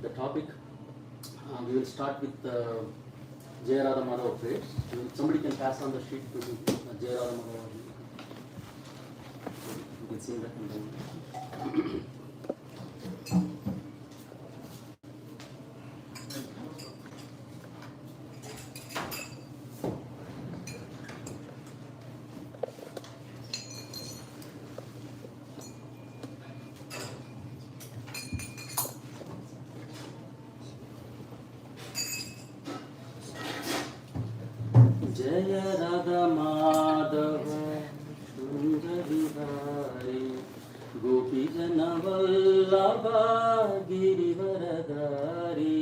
the topic. We will start with Jaya Radha Madhava prayers. Somebody can pass on the sheet to Jaya Radha Madhava. You can sing that and then. Jaya Radha Madhava Sundari Hari Gopi Jana Vallabha Girivaradhari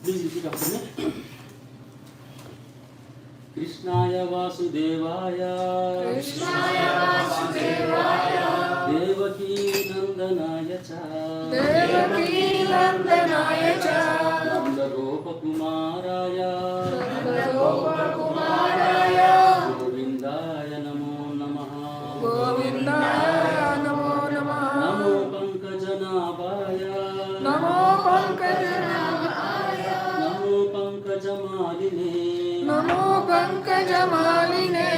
Please repeat after me. Krishnaya Vasudevaya Krishnaya Vasudevaya Devaki Nandanaya Cha Devaki Nandanaya Cha Nanda Gopa Kumaraya Nanda Gopa Kumaraya Govindaya Namo Namaha Govindaya Namo Namaha Namo Pankajanabhaya Namo Pankajanabhaya Namo Pankajamalini Namo Pankajamaline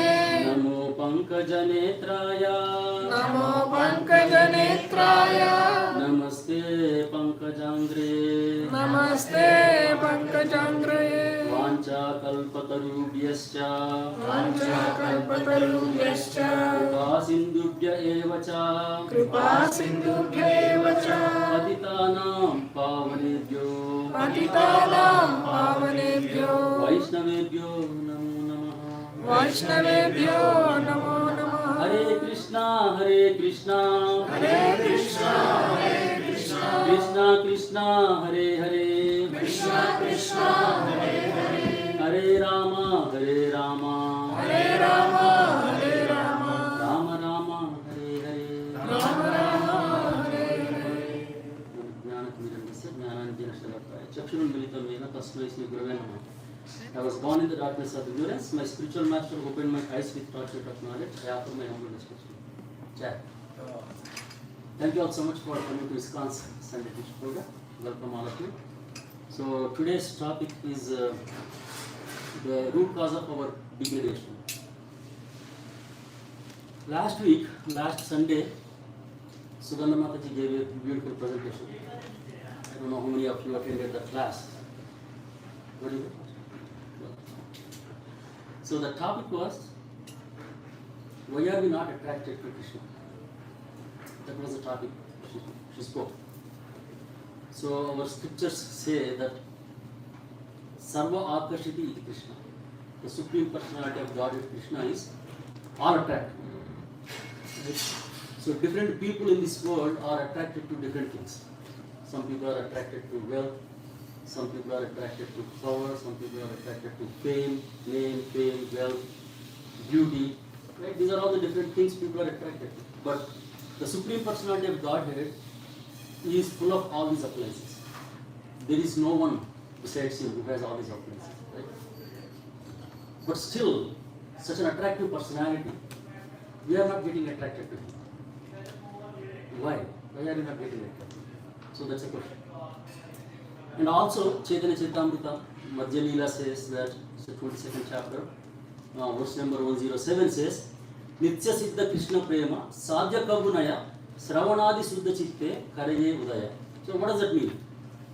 Namo Pankajanetraya Namo Pankajanetraya Namaste Pankajangre Namaste Pankajangre Vancha Kalpatarubhyascha Vancha Kalpatarubhyascha Kripa Sindhubhya Evacha Kripa Sindhubhya Evacha Patitanam Pavanebhyo Patitanam Vaishnavebhyo Namo Namaha. Vaishnavebhyo Namo Namaha. Hare Krishna, Hare Krishna, Hare Krishna, Hare Krishna, Krishna Krishna, Hare Hare, Krishna Krishna, Hare Hare, Hare Rama, Hare Rama, Hare Rama, Hare Rama, Rama Rama, Hare Hare. Rama Rama, Hare Hare. ज्ञानतिमिरन्दस्य ज्ञानाञ्जनशलाकाय चक्षुरुन्मिलितं येन तस्मै श्रीगुरवे नमः. I was born in the darkness of ignorance. My spiritual master opened my eyes with torchlight of knowledge. I offer my humble respect. Chat. Thank you all so much for coming to ISKCON's Sunday Teach program. Welcome all of you. So today's topic is the root cause of our degradation. Last week, last Sunday, Sugandha Mataji gave a beautiful presentation. I don't know how many of you attended the class. What do you think? So the topic was, why are we not attracted to Krishna? That was the topic she spoke. So our scriptures say that Sarva Akarshiti iti Krishna. The Supreme Personality of Godhead Krishna is all attracted. So different people in this world are attracted to different things. Some people are attracted to wealth, some people are attracted to power, some people are attracted to fame, wealth, beauty. Right? These are all the different things people are attracted to. But the Supreme Personality of Godhead is full of all these appliances. There is no one besides Him who has all these appliances. Right? But still, such an attractive personality, we are not getting attracted to Him. Why? Why are we not getting attracted? So that's a question. And also, Chaitanya Charitamrita, Madhya Leela says that, it's the 22nd chapter, verse number 107 says, Nitya Siddha Krishna Prema, Sadhya Kabunaya, Sravanadi Suddha Chitte, Karaye Udaya. So what does that mean?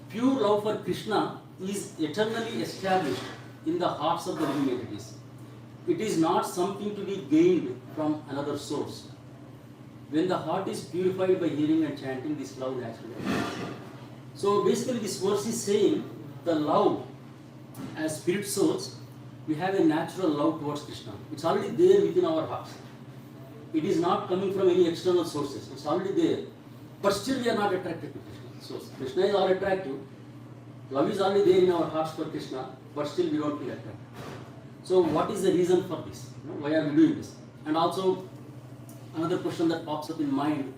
Pure love for Krishna is eternally established in the hearts of the living entities. It is not something to be gained from another source. When the heart is purified by hearing and chanting, this love naturally arises. So basically this verse is saying the love as spirit souls, we have a natural love towards Krishna. It's already there within our hearts. It is not coming from any external sources. It's already there. But still we are not attracted to Krishna. So Krishna is all attractive. Love is already there in our hearts for Krishna, but still we don't feel attracted. So what is the reason for this? Why are we doing this? And also another question that pops up in mind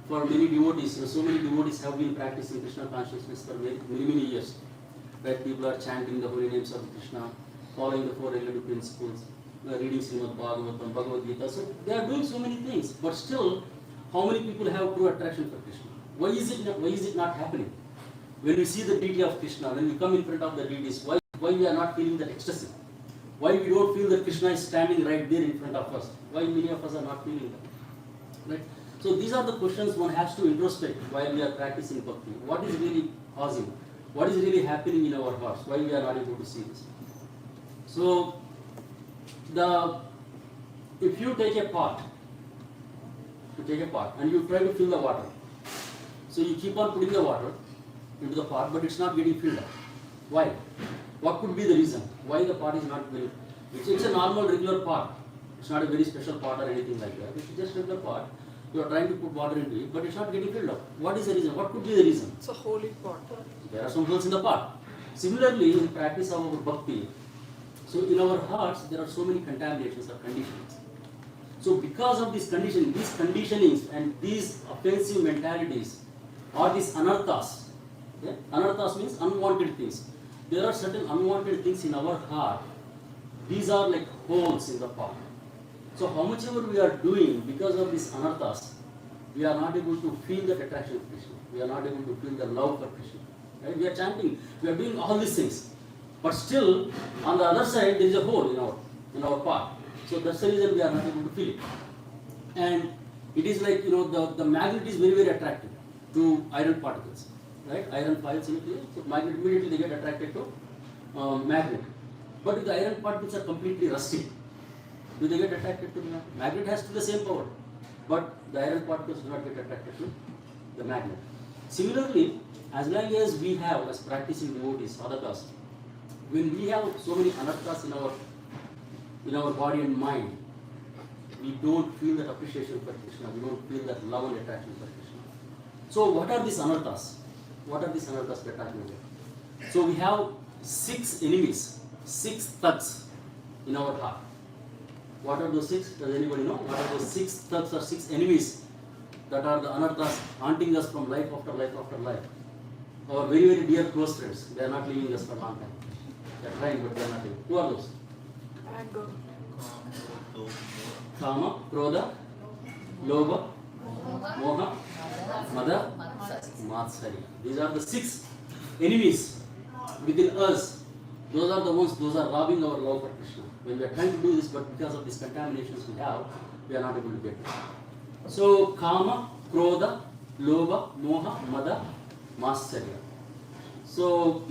for many devotees, so many devotees have been practicing Krishna consciousness for many, many years. Right? People are chanting the holy names of Krishna, following the four elementary principles, reading Srimad Bhagavatam, Bhagavad-Gita. So they are doing so many things, but still, how many people have true attraction for Krishna? Why is it not happening? When we see the deity of Krishna, when we come in front of the deities, why we are not feeling that ecstasy? Why we don't feel that Krishna is standing right there in front of us? Why many of us are not feeling that? Right? So these are the questions one has to introspect while we are practicing bhakti. What is really causing? What is really happening in our hearts? Why we are not able to see this? So if you take a pot, and you try to fill the water, so you keep on putting the water into the pot, but it's not getting filled up. Why? What could be the reason? Why the pot is not filling? It's a normal regular pot. It's not a very special pot or anything like that. It's just a regular pot. You are trying to put water into it, but it's not getting filled up. What is the reason? What could be the reason? It's a holy pot. There are some holes in the pot. Similarly, in practice of our bhakti, so in our hearts, there are so many contaminations or conditions. So because of this condition, these conditionings and these offensive mentalities or these anarthas, okay? Anarthas means unwanted things. There are certain unwanted things in our heart. These are like holes in the pot. So how much ever we are doing because of these anarthas, we are not able to feel that attraction to Krishna. We are not able to feel the love for Krishna. Right? We are chanting, we are doing all these things. But still, on the other side, there is a hole in our pot. So that's the reason we are not able to feel it. And it is like, the magnet is very, very attractive to iron particles. Right? Iron files in it, so magnet immediately they get attracted to magnet. But if the iron particles are completely rusty, do they get attracted to the magnet? Magnet has still the same power, but the iron particles do not get attracted to the magnet. Similarly, as long as we have, as practicing devotees, sadhakas, when we have so many anarthas in our body and mind, we don't feel that appreciation for Krishna, we don't feel that love and attraction for Krishna. So what are these anarthas? What are these anarthas we're talking about? So we have 6 enemies, 6 thugs in our heart. What are those 6? Does anybody know? What are those 6 thugs or 6 enemies that are the anarthas haunting us from life after life after life? Our very, very dear close friends, they are not leaving us for a long time. They are trying, but they are not leaving. Who are those? Anger. Kama, Krodha, Lobha, Moha, Mada, Matsarya. These are the 6 enemies within us. Those are the ones, those are robbing our love for Krishna. When we are trying to do this, but because of these contaminations we have, we are not able to get it. So, Kama, Krodha, Lobha, Moha, Mada, Matsarya. So,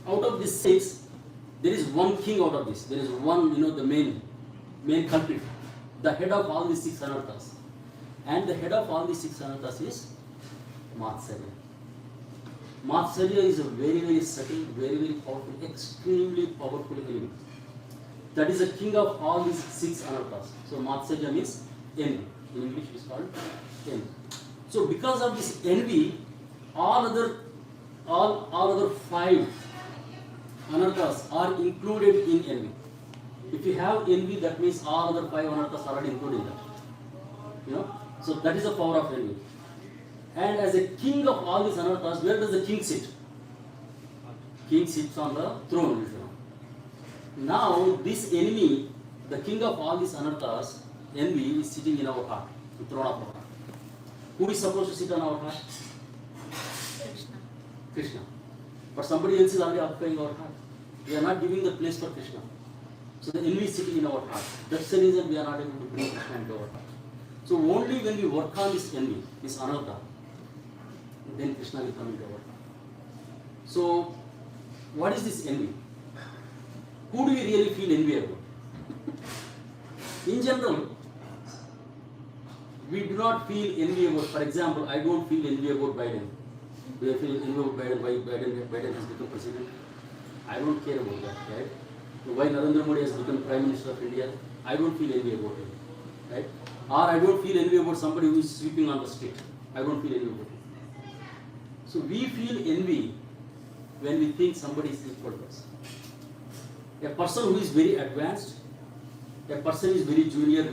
out of these 6, there is one king out of this. There is one, the main culprit, the head of all these 6 anarthas. And the head of all these 6 anarthas is Matsarya. Matsarya is a very, very subtle, very, very powerful, extremely powerful enemy. That is the king of all these 6 anarthas. So Matsarya means envy. In English it is called envy. So because of this envy, all other 5 anarthas are included in envy. If you have envy, that means all other 5 anarthas are already included in that. So that is the power of envy. And as a king of all these anarthas, where does the king sit? King sits on the throne usually. Now this enemy, the king of all these anarthas, envy, is sitting in our heart, the throne of our heart. Who is supposed to sit on our heart? Krishna. Krishna. But somebody else is already occupying our heart. We are not giving the place for Krishna. So the envy is sitting in our heart. That's the reason we are not able to bring Krishna into our heart. So only when we work on this envy, this anartha, then Krishna will come into our heart. So what is this envy? Who do we really feel envy about? In general, we do not feel envy about, for example, I don't feel envy about Biden. Do I feel envy about Biden? Why Biden has become president? I don't care about that, right? Why Narendra Modi has become Prime Minister of India? I don't feel envy about him, right? Or I don't feel envy about somebody who is sweeping on the street. I don't feel envy about him. So we feel envy when we think somebody is equal to us. A person who is very advanced, a person is very junior,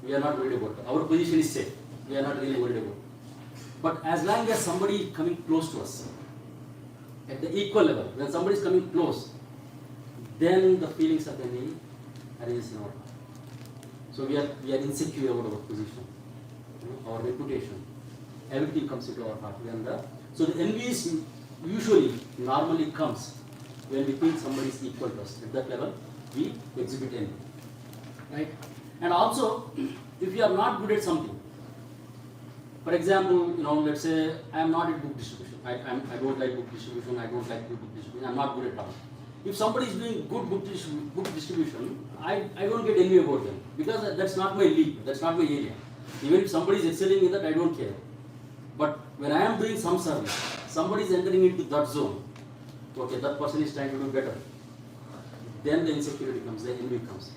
we are not worried about it. Our position is safe. We are not really worried about it. But as long as somebody is coming close to us, at the equal level, when somebody is coming close, then the feelings of envy arises in our heart. So we are insecure about our position, our reputation. Everything comes into our heart. So the envy is normally comes when we think somebody is equal to us. At that level, we exhibit envy, right? And also, if you are not good at something, for example, let's say I am not at book distribution. I don't like book distribution. I don't like book distribution. I am not good at all. If somebody is doing good book distribution, I don't get envy about them because that's not my league. That's not my area. Even if somebody is excelling in that, I don't care. But when I am doing some service, somebody is entering into that zone. Okay, that person is trying to do better. Then the insecurity comes, the envy comes.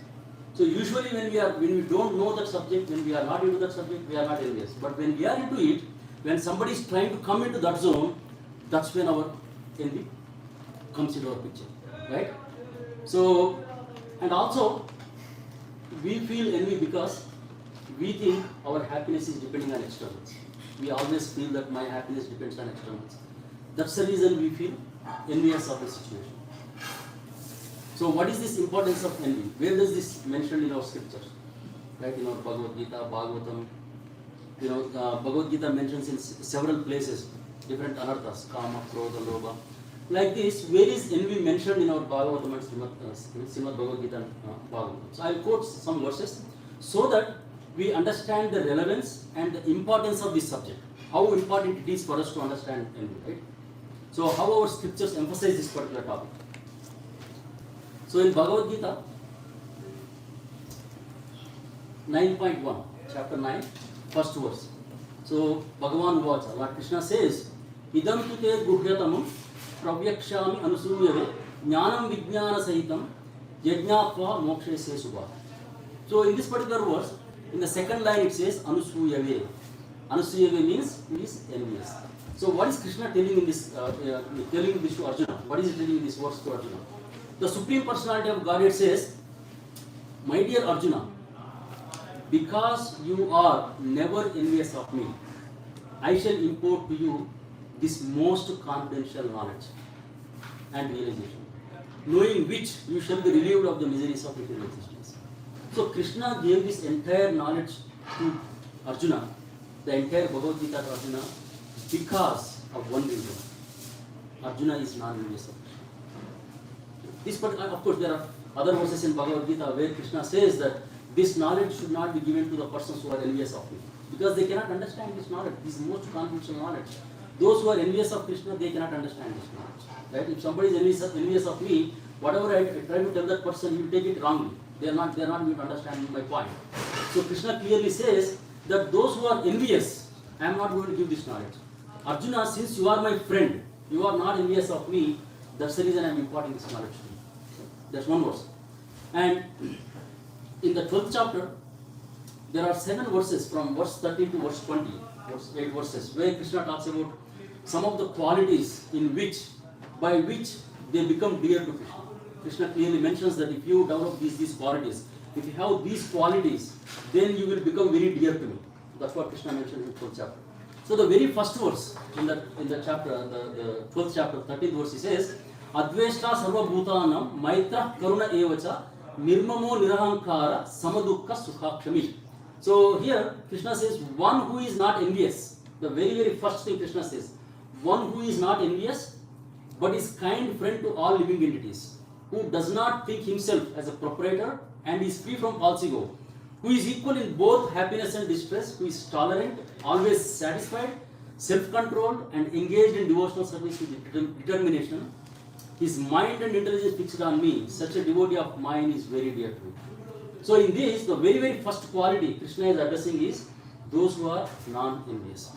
So usually when we don't know that subject, when we are not into that subject, we are not envious. But when we are into it, when somebody is trying to come into that zone, that's when our envy comes into our picture, right? So, and also, we feel envy because we think our happiness is depending on externals. We always feel that my happiness depends on externals. That's the reason we feel envious of the situation. So what is this importance of envy? Where does this mentioned in our scriptures? Right, in our Bhagavad-Gita, Bhagavatam. Bhagavad-Gita mentions in several places different anarthas, Kama, Krodha, Lobha. Like this, where is envy mentioned in our Bhagavatam and Srimad Bhagavad-Gita and Bhagavatam? So I will quote some verses so that we understand the relevance and the importance of this subject. How important it is for us to understand envy, right? So how our scriptures emphasize this particular topic. So in Bhagavad-Gita, 9.1, chapter 9, first verse. So Bhagavan Vacha, Lord Krishna says, Idam tu te guhyatamam pravyakshami anusuyave jnanam vijnana sahitam yajnatva mokshese subha. So in this particular verse, in the second line it says anusuyave. Anusuyave means he is envious. So what is Krishna telling in this telling this to Arjuna? What is he telling in this verse to Arjuna? The Supreme Personality of Godhead says, my dear Arjuna, because you are never envious of me, I shall import to you this most confidential knowledge and realization, knowing which you shall be relieved of the miseries of eternal existence. So Krishna gave this entire knowledge to Arjuna, the entire Bhagavad-Gita to Arjuna, because of one reason. Arjuna is non-envious of Krishna. This, but of course, there are other verses in Bhagavad-Gita where Krishna says that this knowledge should not be given to the persons who are envious of me, because they cannot understand this knowledge, this most confidential knowledge. Those who are envious of Krishna, they cannot understand this knowledge. Right? If somebody is envious of me, whatever I try to tell that person, he will take it wrongly. They are not going to understand my point. So Krishna clearly says that those who are envious, I am not going to give this knowledge. Arjuna, since you are my friend, you are not envious of me, that's the reason I am imparting this knowledge to you. That's one verse. And in the 12th chapter, there are 7 verses from verse 13 to verse 20, 8 verses, where Krishna talks about some of the qualities by which they become dear to Krishna. Krishna clearly mentions that if you develop these qualities, if you have these qualities, then you will become very dear to me. That's what Krishna mentioned in the 12th chapter. So the very first verse in the chapter, the 12th chapter, 13th verse, he says, Adveshta sarva bhutanam maitra karuna evacha nirmamo nirahankara samadukka sukhakshami. So here Krishna says, one who is not envious, the very first thing Krishna says, one who is not envious but is kind friend to all living entities, who does not think himself as a proprietor and is free from false ego, who is equal in both happiness and distress, who is tolerant, always satisfied, self-controlled and engaged in devotional service with determination. His mind and intelligence fixed on me, such a devotee of mine is very dear to me. So in this, the very first quality Krishna is addressing is those who are non-envious.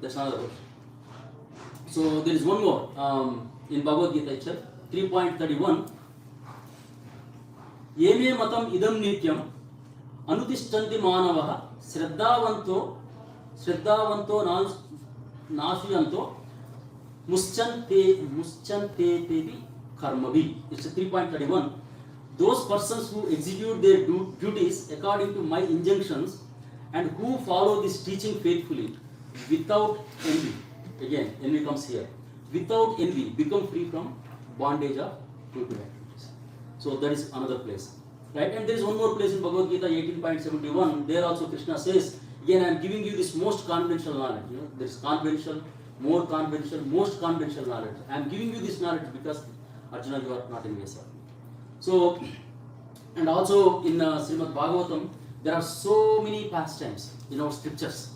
That's another verse. So there is one more in Bhagavad-Gita itself, 3.31. Yeme matam idam nityam anutishtanti manavaha shraddhavanto nasuyanto muschante tevi karmavi. It's 3.31. Those persons who execute their duties according to my injunctions and who follow this teaching faithfully without envy. Again, envy comes here. Without envy, become free from bondage of fruitive activities. So that is another place. Right? And there is one more place in Bhagavad Gita 18.71. There also Krishna says, again I am giving you this most confidential knowledge. There is confidential, more confidential, most confidential knowledge. I am giving you this knowledge because Arjuna, you are not envious of me. So, and also in Srimad Bhagavatam, there are so many pastimes in our scriptures.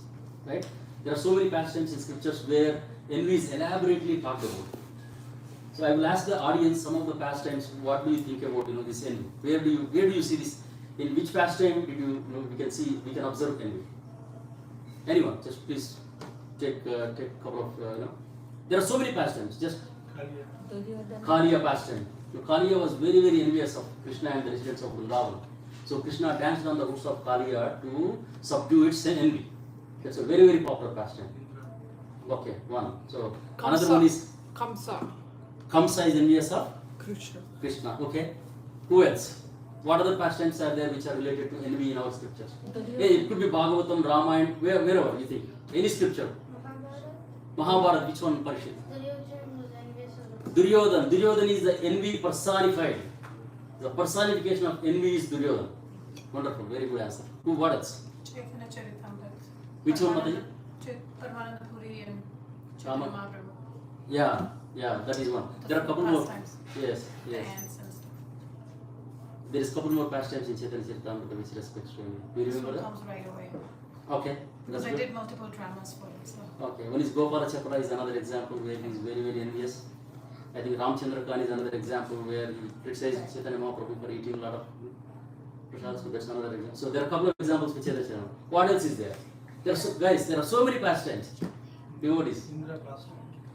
Right? There are so many pastimes in scriptures where envy is elaborately talked about. So I will ask the audience some of the pastimes. What do you think about this envy? Where do you see this? In which pastime did we can observe envy? Anyone? Just please take a couple of There are so many pastimes. Just Kaliya pastime. So Kaliya was very envious of Krishna and the residents of Vrindavan. So Krishna danced on the roofs of Kaliya to subdue its envy. That's a very popular pastime. Okay, one. So another one is Kamsa. Kamsa is envious of Krishna. Okay. Who else? What other pastimes are there which are related to envy in our scriptures? It could be Bhagavatam, Ramayana, wherever you think. Any scripture. Mahabharata, which one? Parishit? Duryodhan. Duryodhan is the envy personified. The personification of envy is Duryodhan. Wonderful, very good answer. Who? What else? Which one, Mataji? Parmanandapuri and Chama. Mahaprabhu. Yeah, that is one. There are a couple more. Yes. There is a couple more pastimes in Chaitanya Charitamrita which respects to envy. Do you remember that? Comes right away. Okay. Because I did multiple dramas for it. So. Okay. One is Gopala Chakra is another example where he is very envious. I think Ram Tirtha is another example where he criticized Chaitanya Mahaprabhu for eating a lot of prasad. So that's another example. So there are a couple of examples which are there. What else is there? There are so many pastimes. Devotees.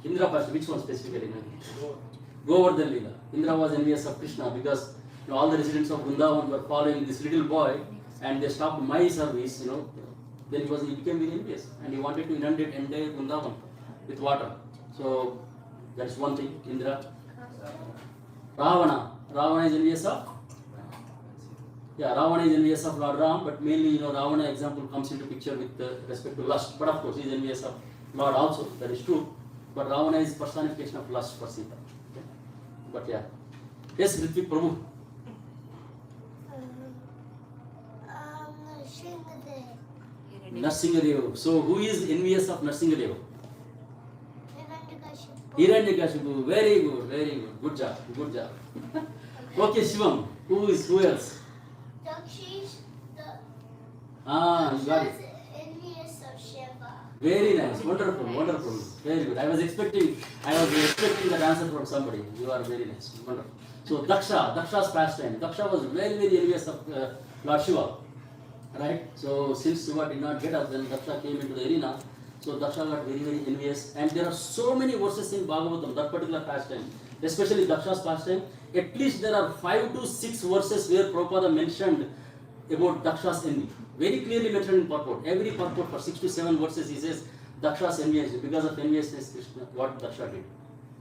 Indra pastime, which one specifically? Govardhan Leela. Indra was envious of Krishna because all the residents of Vrindavan were following this little boy and they stopped my service, then he became very envious and he wanted to inundate entire Vrindavan with water. So that's one thing, Indra. Ravana is envious of? Yeah, Ravana is envious of Lord Ram, but mainly, Ravana example comes into picture with respect to lust. But of course, he is envious of Lord also, that is true. But Ravana is personification of lust for Sita. Okay? But yeah. Yes, Ritvik Prabhu. Narsingadeva. So who is envious of Narsingadeva? Hiranyakashipu. Very good, very good. Good job, good job. Okay, Shivam. Who else? Dakshish, You got it. envious of Shiva. Very nice, wonderful. Very good. I was expecting that answer from somebody. You are very nice, wonderful. So Daksha's pastime. Daksha was very, very envious of Lord Shiva. Right? So since Shiva did not get up, then Daksha came into the arena. So Daksha got very, very envious. And there are so many verses in Bhagavatam, that particular pastime, especially Daksha's pastime. At least there are 5 to 6 verses where Prabhupada mentioned about Daksha's envy. Very clearly mentioned in purport. Every purport for 6 to 7 verses he says Daksha's enviousness. Because of enviousness, what Daksha did.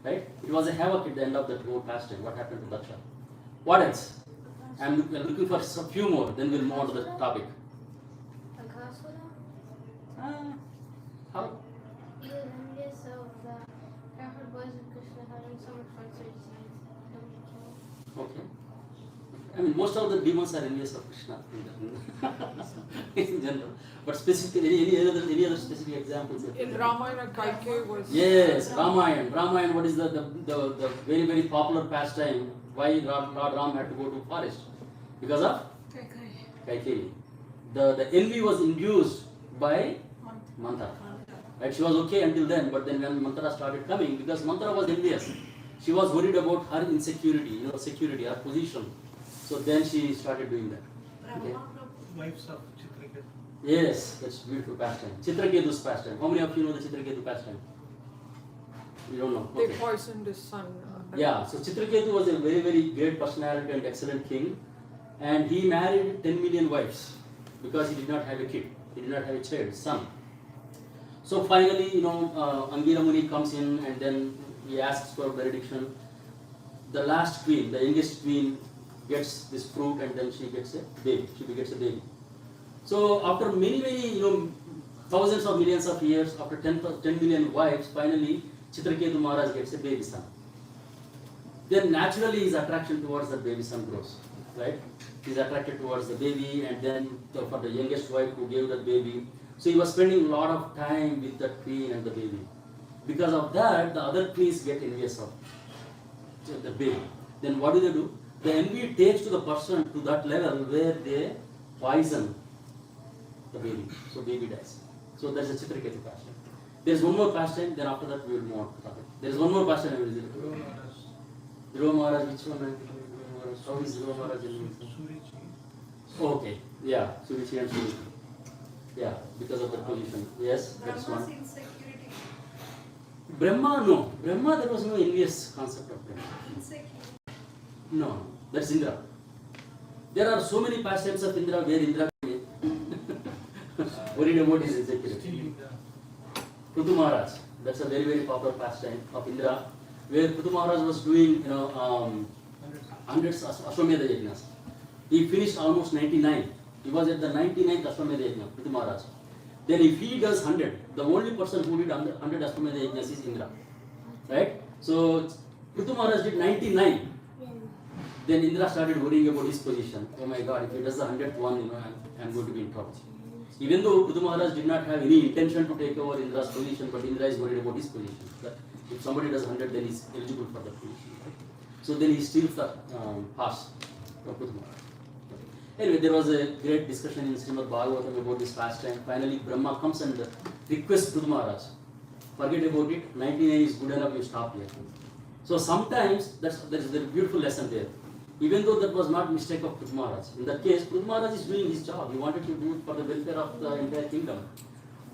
Right? It was a havoc at the end of that whole pastime. What happened to Daksha? What else? I'm looking for a few more, then we'll move on to the topic. How? You are envious of the crowd boys of Krishna having so much fun, so Okay. I mean, most of the demons are envious of Krishna in general. But specifically, any other specific examples? In Ramayana, Kaikeyi was. Yes, Ramayana. What is the very, very popular pastime? Why Lord Ram had to go to forest? Because of Kaikeyi. The envy was induced by Manthara. Right? She was okay until then, but then when Manthara started coming, because Manthara was envious, she was worried about her insecurity, security, her position. So then she started doing that. Okay. Wives of Chitraketu. Yes, that's beautiful pastime. Chitraketu's pastime. How many of you know the Chitraketu pastime? You don't know. They Okay. poisoned his son. Yeah, so Chitraketu was a very, very great personality and excellent king, and he married 10 million wives because he did not have a kid. He did not have a child, son. So finally, Angira Muni comes in and then he asks for benediction. The last queen, the youngest queen, gets this fruit and then she gets a baby. She begets a baby. So after many, thousands of millions of years, after 10 million wives, finally Chitraketu Maharaj gets a baby son. Then naturally his attraction towards the baby son grows, right? He's attracted towards the baby, and then for the youngest wife who gave that baby. So he was spending a lot of time with that queen and the baby. Because of that, the other queens get envious of the baby. Then what do? The envy takes to the person to that level where they poison the baby. So baby dies. So that's a Chitraketu pastime. There's one more pastime, then after that we will move on to the topic. There's one more pastime. Dhruva Maharaj, which one? How is Dhruva Maharaj in? Okay, yeah, Surichi and Surichi. Yeah, because of the position. Yes, that's one. Insecurity. Brahma, no. Brahma, there was no envious concept of Brahma. No, that's Indra. There are so many pastimes of Indra where Indra worried about his insecurity. Prithu Maharaj, that's a very, very popular pastime of Indra, where Prithu Maharaj was doing, hundreds of Ashwamedha Yajnas. He finished almost 99. He was at the 99th Ashwamedha Yajna, Prithu Maharaj. Then if he does 100, the only person who did 100 Ashwamedha Yajnas is Indra. Right? So Prithu Maharaj did 99. Then Indra started worrying about his position. Oh my God, if he does the 100th one, I'm going to be in trouble. Even though Prithu Maharaj did not have any intention to take over Indra's position, but Indra is worried about his position. That if somebody does 100, then he's eligible for that position. Right? So then he steals the pass from Prithu Maharaj. Anyway, there was a great discussion in Srimad Bhagavatam about this pastime. Finally, Brahma comes and requests Prithu Maharaj, forget about it, 99 is good enough, you stop here. So sometimes, there is a beautiful lesson there. Even though that was not mistake of Prithu Maharaj. In that case, Prithu Maharaj is doing his job. He wanted to do it for the welfare of the entire kingdom.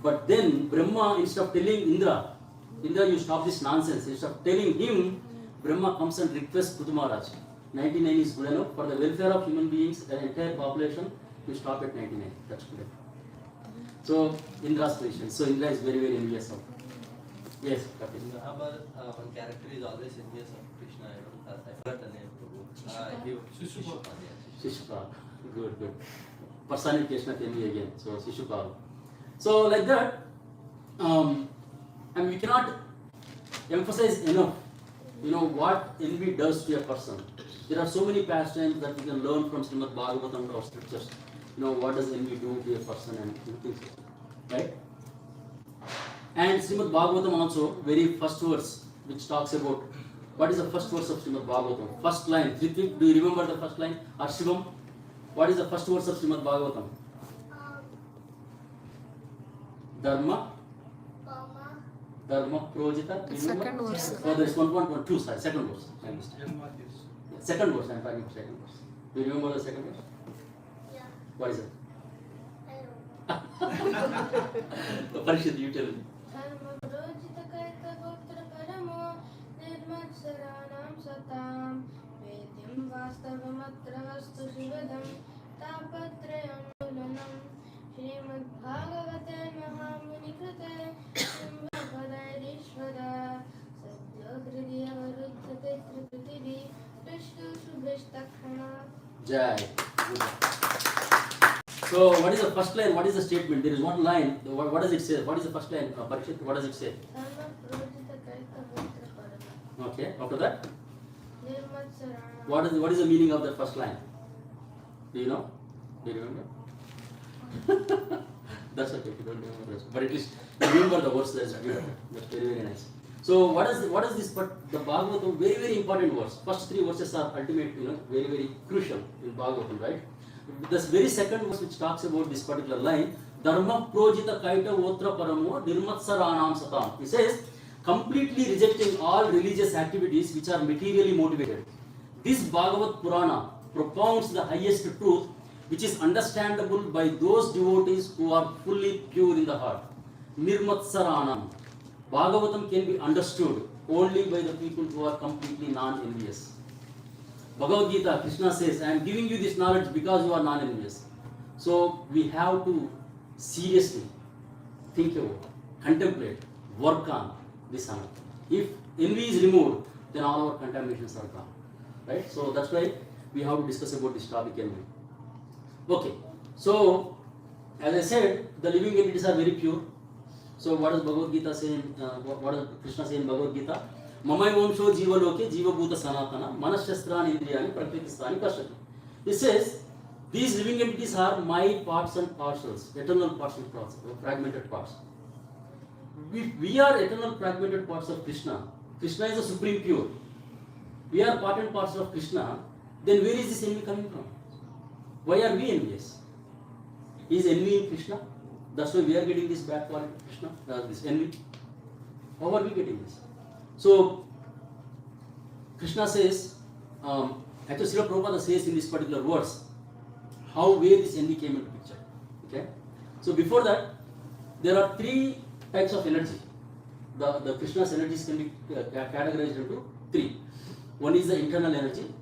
But then Brahma, instead of telling Indra Indra, you stop this nonsense. Instead of telling him, Brahma comes and requests Prithu Maharaj. 99 is good enough for the welfare of human beings, the entire population. You stop at 99. That's good enough. So Indra's position. So Indra is very, very envious of. Yes, Kapil. In Mahabharata, one character is always envious of Krishna. I forgot the name. Shishupal. Shishupal. Good, good. Personification of envy again. So Shishupal. So like that, and we cannot emphasize enough, what envy does to a person. There are so many pastimes that we can learn from Srimad Bhagavatam or scriptures. What does envy do to a person and things, right? And Srimad Bhagavatam also, very first verse, which talks about, what is the first verse of Srimad Bhagavatam? First line, Ritvik, do you remember the first line? Or Shivam? What is the first verse of Srimad Bhagavatam? Dharma Projita. The second verse. So there is 1.12, sorry, second verse. Second verse, I am talking about second verse. Do you remember the second verse? Yeah. What is it? I don't. Parishit, you tell me. धर्मप्रोजितकैतगोत्रपरमो निर्मत्सराणां सतां वेद्यं वास्तवमत्र वस्तु शिवदं तापत्रयोन्मूलनं श्रीमद्भागवते महामुनिकृते सिंहपदैरीश्वरा सद्यो हृदि अवरुद्धते त्रिकृतिभिः पृष्टु शुभ्रस्तक्षणा. Jai. So, what is the first line? What is the statement? There is one line. What does it say? What is the first line? Parishit, what does it say? धर्मप्रोजितकैतगोत्रपरमो. Okay. After that, निर्मत्सराणां. what is the meaning of that first line? Do you know? Do you remember? That's okay. If you don't remember, but at least remember the words. That's beautiful. That's very, very nice. So, what is this? But the Bhagavatam, very, very important verse. First three verses are ultimate. Very, very crucial in Bhagavatam, right? This very second verse which talks about this particular line, Dharma Projita Kaita Votra Paramo Nirmatsaranam Satam. It says, completely rejecting all religious activities which are materially motivated. This Bhagavad Purana propounds the highest truth which is understandable by those devotees who are fully pure in the heart. Nirmatsaranam. Bhagavatam can be understood only by the people who are completely non-envious. Bhagavad-Gita, Krishna says, I am giving you this knowledge because you are non-envious. So we have to seriously think about, contemplate, work on this anartha. If envy is removed, then all our contaminations are gone. Right? So that's why we have to discuss about this topic envy. Okay. So, as I said, the living entities are very pure. So what does Bhagavad-Gita say? What does Krishna say in Bhagavad-Gita? Mamai vamsho jiva loke jiva bhuta sanatana manashastrani indriyani prakritisthani pashyati. It says, these living entities are my parts and parcels, eternal parts and parcels, fragmented parts. We are eternal fragmented parts of Krishna. Krishna is the supreme pure. We are part and parcel of Krishna. Then where is this envy coming from? Why are we envious? Is envy in Krishna? That's why we are getting this bad quality of Krishna, this envy. How are we getting this? So, Krishna says, actually Srila Prabhupada says in this particular verse, where this envy came into picture. Okay? So before that, there are three types of energy. The Krishna's energies can be categorized into three. One is the internal energy,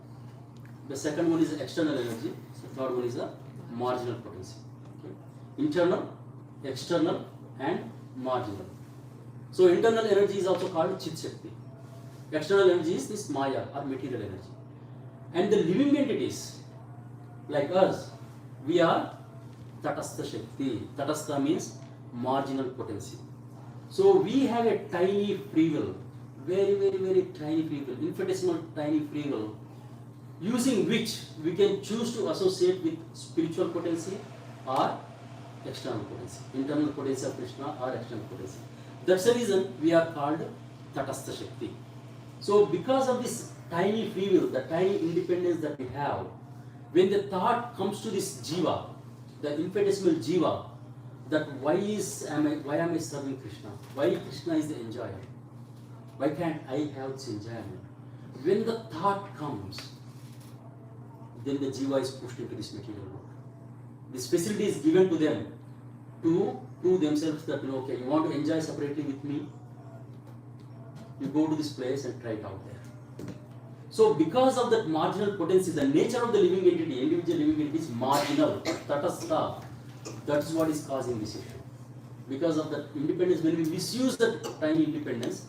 the second one is the external energy, the third one is the marginal potency. Okay? Internal, external and marginal. So internal energy is also called Chit Shakti. External energy is this Maya or material energy. And the living entities, like us, we are Tatastha Shakti. Tatastha means marginal potency. So we have a tiny free will, very, very, very tiny free will, infinitesimal tiny free will, using which we can choose to associate with spiritual potency or external potency, internal potency of Krishna or external potency. That's the reason we are called Tatastha Shakti. So because of this tiny free will, the tiny independence that we have, when the thought comes to this jiva, the infinitesimal jiva, that why am I serving Krishna? Why Krishna is the enjoyer? Why can't I have this enjoyment? When the thought comes, then the jiva is pushed into this material world. This facility is given to them to prove themselves that, okay, you want to enjoy separately with me, You go to this place and try it out there. So because of that marginal potency, the nature of the living entity, individual living entity is marginal, tatastha. That is what is causing this issue. Because of that independence, when we misuse that tiny independence,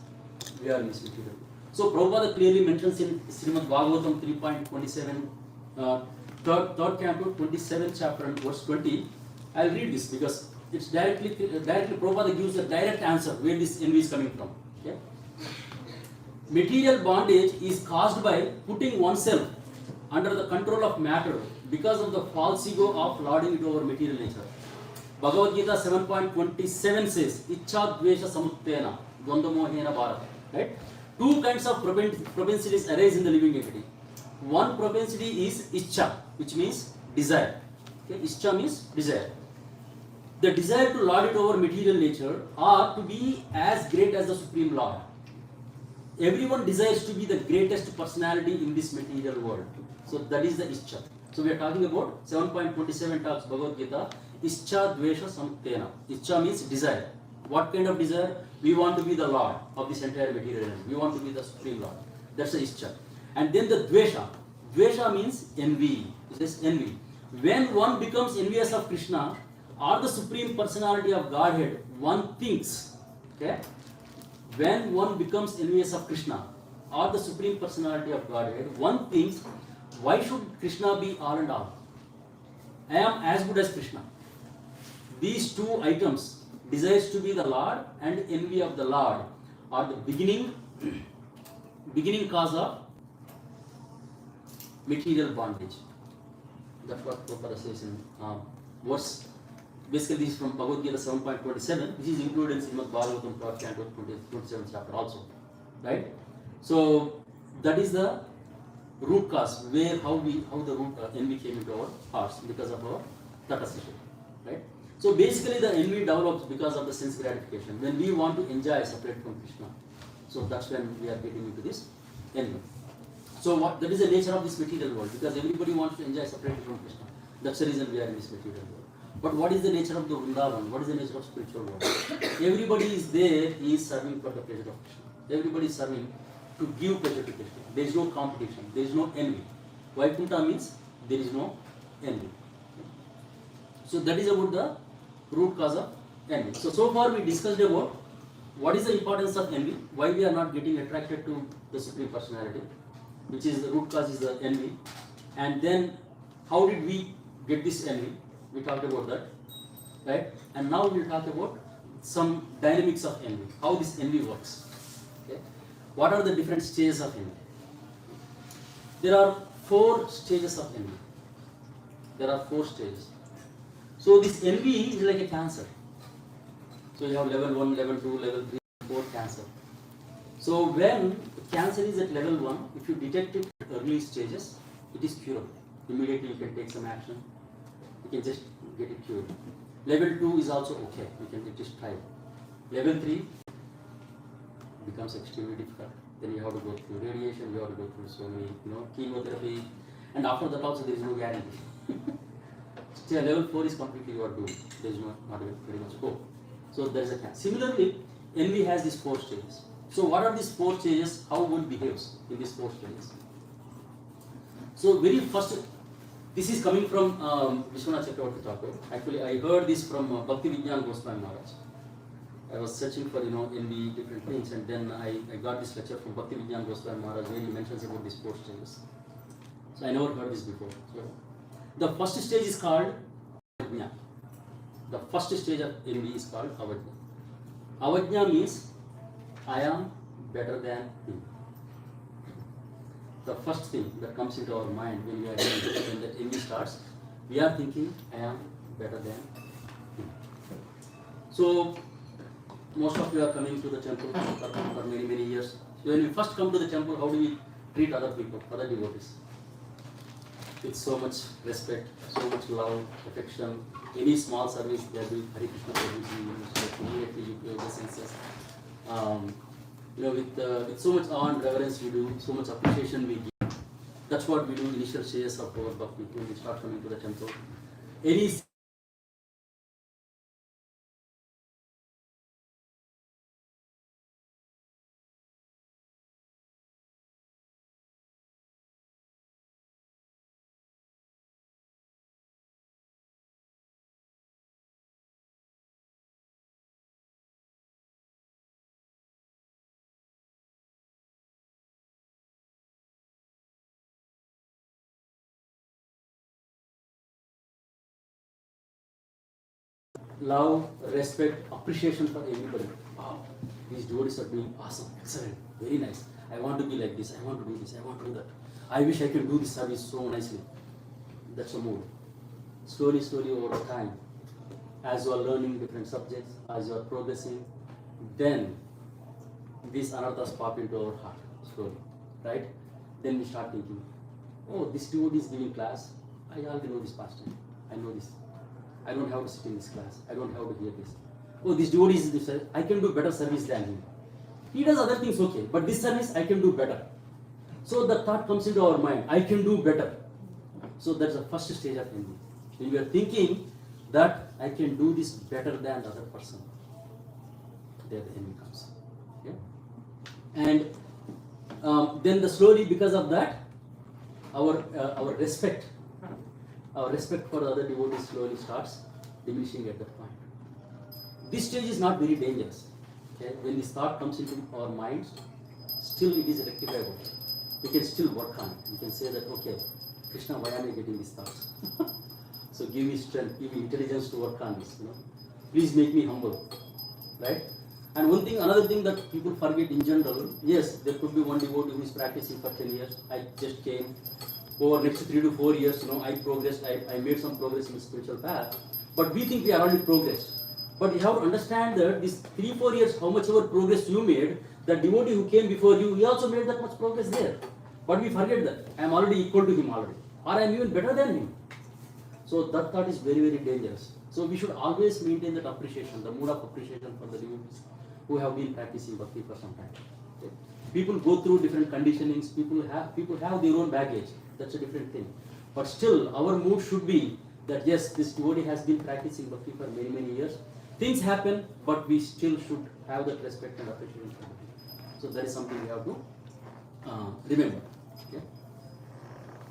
we are misleading. So Prabhupada clearly mentions in Srimad Bhagavatam 3.27, third canto, 27th chapter and verse 20. I'll read this because it's directly Prabhupada gives a direct answer where this envy is coming from. Okay? Material bondage is caused by putting oneself under the control of matter because of the false ego of lording it over material nature. Bhagavad-Gita 7.27 says, Ichcha dvesha samuttena, dvandamohena bharata. Right? Two kinds of propensities arise in the living entity. One propensity is Ichcha, which means desire. Okay? Ichcha means desire. The desire to lord it over material nature or to be as great as the Supreme Lord. Everyone desires to be the greatest personality in this material world. So that is the Ichcha. So we are talking about 7.27 talks Bhagavad-Gita. Ichcha dvesha samuttena. Ichcha means desire. What kind of desire? We want to be the Lord of this entire material realm. We want to be the Supreme Lord. That's the Ichcha. And then the dvesha. Dvesha means envy. It is envy. When one becomes envious of Krishna or the Supreme Personality of Godhead, one thinks, okay? When one becomes envious of Krishna or the Supreme Personality of Godhead, one thinks, why should Krishna be all and all? I am as good as Krishna. These two items, desires to be the Lord and envy of the Lord, are the beginning cause of material bondage. That's what Prabhupada says in verse. Basically, this is from Bhagavad-Gita 7.27, which is included in Srimad Bhagavatam 3rd canto 27th chapter also. Right? So that is the root cause, where how the root envy came into our hearts because of our tatasya. Right? So basically the envy develops because of the sense gratification. When we want to enjoy separate from Krishna. So that's when we are getting into this envy. So that is the nature of this material world, because everybody wants to enjoy separately from Krishna. That's the reason we are in this material world. But what is the nature of the Vrindavan? What is the nature of spiritual world? Everybody is there, he is serving for the pleasure of Krishna. Everybody is serving to give pleasure to Krishna. There is no competition, there is no envy. Vaikuntha means there is no envy. So that is about the root cause of envy. So far we discussed about what is the importance of envy, why we are not getting attracted to the Supreme Personality, which is the root cause is the envy, and then how did we get this envy? We talked about that, right? And now we'll talk about some dynamics of envy, how this envy works. Okay? What are the different stages of envy? There are 4 stages of envy. There are 4 stages. So this envy is like a cancer. So you have level 1, level 2, level 3, 4 cancer. So when cancer is at level 1, if you detect it at early stages, it is curable. Immediately you can take some action. You can just get it cured. Level 2 is also okay. You can just try it. Level 3 becomes extremely difficult. Then you have to go through radiation, you have to go through so many, chemotherapy, and after that also there is no guarantee. Still, level 4 is completely you are doomed. There is not very much hope. So there is a chance. Similarly, envy has these 4 stages. So what are these 4 stages? How one behaves in these 4 stages? So very first, this is coming from Vishwanath Chakravarti Thakur. Actually, I heard this from Bhakti Vijnana Goswami Maharaj. I was searching for envy, different things, and then I got this lecture from Bhakti Vijnana Goswami Maharaj where he mentions about these 4 stages. So I never heard this before. So the first stage is called avajna. The first stage of envy is called avajna. Avajna means I am better than him. The first thing that comes into our mind when we are when the envy starts, we are thinking I am better than him. So most of you are coming to the temple for many years. So when we first come to the temple, how do we treat other people, other devotees? With so much respect, so much love, affection. Any small service they are doing, Hare Krishna Prabhuji, immediately you play the senses. With so much awe and reverence we do, so much appreciation we give. That's what we do initial stages of our bhakti when we start coming to the temple. Any love, respect, appreciation for everybody. Wow, these devotees are doing awesome, excellent, very nice. I want to be like this, I want to do this, I want to do that. I wish I could do this service so nicely. That's a mood. Slowly, slowly over time, as you are learning different subjects, as you are progressing, then these anarthas pop into our heart slowly, right? Then we start thinking, oh, this devotee is giving class. I already know this pastime. I know this. I don't have to sit in this class. I don't have to hear this. Oh, this devotee is this. I can do better service than him. He does other things okay, but this service I can do better. So the thought comes into our mind, I can do better. So that's the first stage of envy. When we are thinking that I can do this better than the other person, there the envy comes. Okay? And then slowly, because of that, our respect for the other devotees slowly starts diminishing at that point. This stage is not very dangerous. Okay? When this thought comes into our minds, still it is rectifiable. We can still work on it. We can say that, okay, Krishna, why am I getting these thoughts? So give me strength, give me intelligence to work on this. Please make me humble, right? And another thing that people forget in general, yes, there could be one devotee who is practicing for 10 years. I just came. Over next 3 to 4 years, I progressed. I made some progress in the spiritual path. But we think we are already progressed. But you have to understand that these 3-4 years, how much ever progress you made, the devotee who came before you, he also made that much progress there. But we forget that I am already equal to him already, or I am even better than him. So that thought is very, very dangerous. So we should always maintain that appreciation, the mood of appreciation for the devotees who have been practicing bhakti for some time. Okay? People go through different conditionings. People have their own baggage. That's a different thing. But still, our mood should be that yes, this devotee has been practicing bhakti for many, many years. Things happen, but we still should have that respect and appreciation for him. So that is something we have to remember. Okay?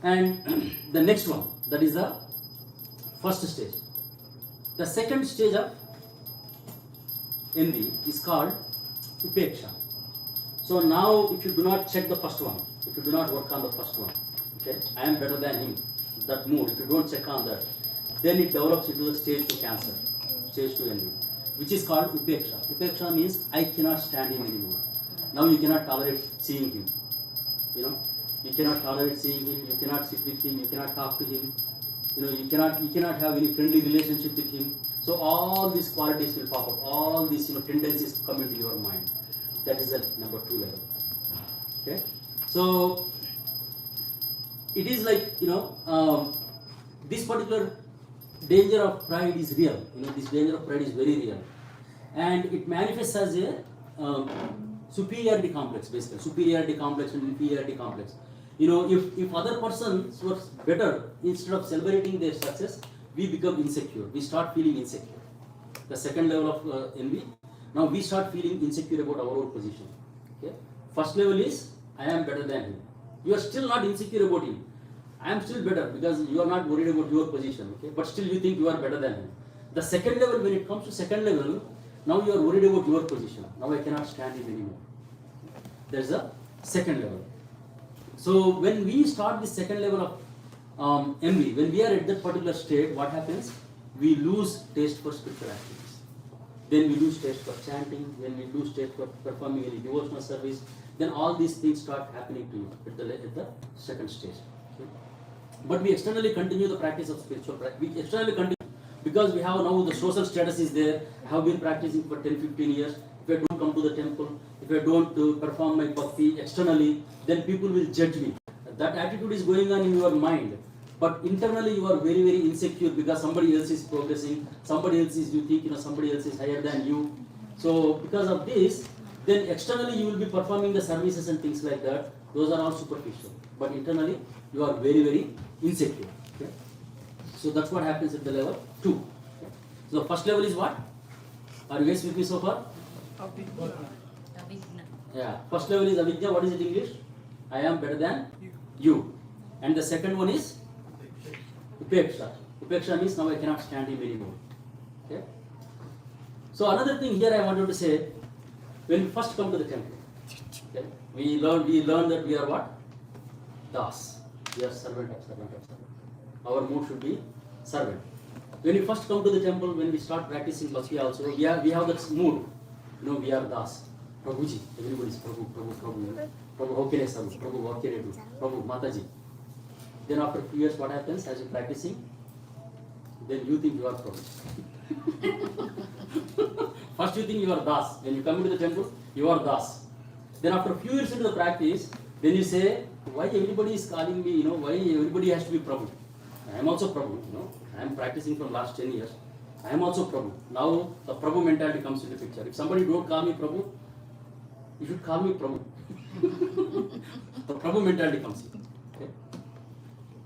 And the next one, that is the first stage. The second stage of envy is called upeksha. So now, if you do not check the first one, if you do not work on the first one, okay, I am better than him, that mood, if you don't check on that, then it develops into the stage 2 cancer, stage 2 envy, which is called upeksha. Upeksha means I cannot stand him anymore. Now you cannot tolerate seeing him. You cannot tolerate seeing him, you cannot sit with him, you cannot talk to him, you cannot have any friendly relationship with him. So all these qualities will pop up, all these tendencies come into your mind. That is the number 2 level. Okay? So it is like, this particular danger of pride is real. This danger of pride is very real. And it manifests as a superiority complex, basically. Superiority complex and inferiority complex. If other persons were better, instead of celebrating their success, we become insecure. We start feeling insecure. The second level of envy. Now we start feeling insecure about our own position. Okay? First level is, I am better than him. You are still not insecure about him. I am still better because you are not worried about your position. Okay? But still you think you are better than him. The second level, when it comes to second level, now you are worried about your position. Now I cannot stand him anymore. There is a second level. So when we start the second level of envy, when we are at that particular state, what happens? We lose taste for spiritual activities. Then we lose taste for chanting, then we lose taste for performing any devotional service. Then all these things start happening to you at the second stage. Okay? But we externally continue the practice of spiritual practice. We externally continue because we have now the social status is there. I have been practicing for 10-15 years. If I don't come to the temple, if I don't perform my bhakti externally, then people will judge me. That attitude is going on in your mind. But internally you are very, very insecure because somebody else is progressing, somebody else is, you think somebody else is higher than you. So because of this, then externally you will be performing the services and things like that. Those are all superficial. But internally you are very, very insecure. Okay? So that's what happens at the level 2. Okay? So the first level is what? Are you guys with me so far? Yeah. First level is avidya. What is it in English? I am better than you. And the second one is upeksha. Upeksha means now I cannot stand him anymore. Okay? So another thing here I wanted to say, when we first come to the temple, okay, we learn that we are what? Das. We are servant of servant of servant. Our mood should be servant. When you first come to the temple, when we start practicing bhakti also, we have that mood. We are das. Prabhuji, everybody is Prabhu, Prabhu, Prabhu. Prabhu, how can I serve? Prabhu, what can I do? Prabhu, Mataji. Then after a few years, what happens as you're practicing? Then you think you are Prabhu. First you think you are das. When you come into the temple, you are das. Then after a few years into the practice, then you say, why everybody is calling me, why everybody has to be Prabhu? I am also Prabhu, I am practicing from last 10 years. I am also Prabhu. Now the Prabhu mentality comes into the picture. If somebody don't call me Prabhu, you should call me Prabhu. The Prabhu mentality comes in. Okay?